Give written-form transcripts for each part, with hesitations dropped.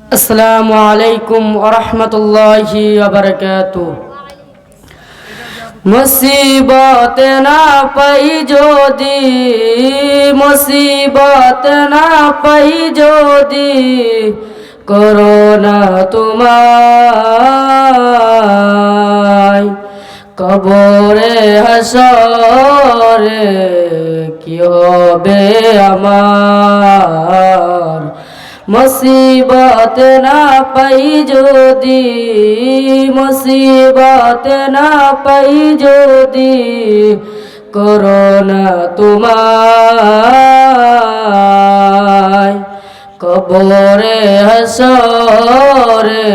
আসসালামু আলাইকুম ওয়া রাহমাতুল্লাহি ওয়া বারাকাতুহু। মুসিবত না পাই যদি, মুসিবত না পাই যদি, করোনা তোমায় কবরে হাসরে কি হবে আমার। মুসিবত না পাই যদি, মুসিবত না পাই যদি, করোনা তোমায় কবরে হাসরে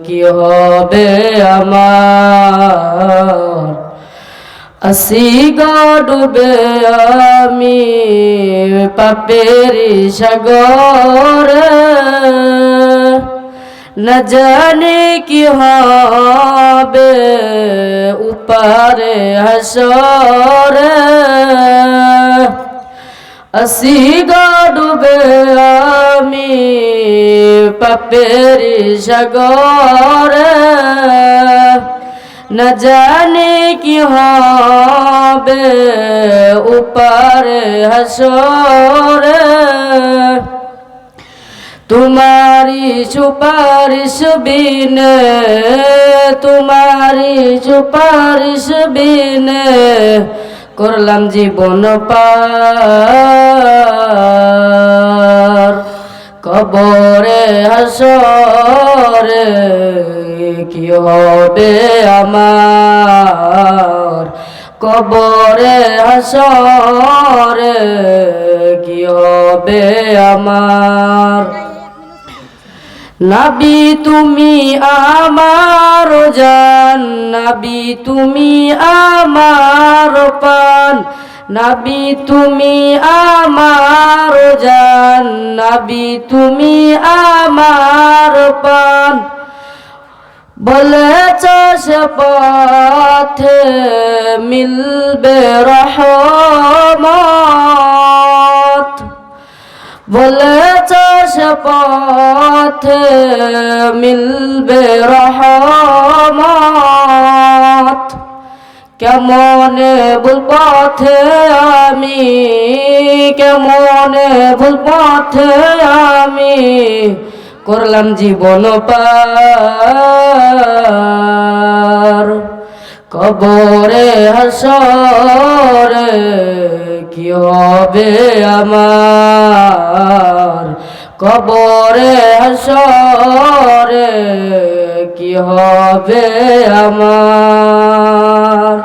কি হবে আমার। আসি গো ডুবে আমি পাপের সাগরে, না জানি কি হবে উপারে হাসরে। আসি গো ডুবে আমি পাপের সাগরে, না জানি কি হবে উপারে হাসরে। তোমারি সুপারিশ বিনে, তোমারি সুপারিশ বিনে করলাম জীবন পার। কবরে হাসরে কি হবে আমার। কবরে হাসরে কি হবে আমার। নবী তুমি আমার জান, নবী তুমি আমার প্রাণ, নবী তুমি আমার জান, নবী তুমি আমার প্রাণ। বলেছ সে পথে মিলবে রহমত, বলেছ সে পথে মিলবে রহমত। কেমনে ভুল পথে আমি, কেমনে ভুল পথে আমি করলাম জীবন পার। কবরে হাসরে কি হবে আমার। কবরে হাসরে কি হবে আমার।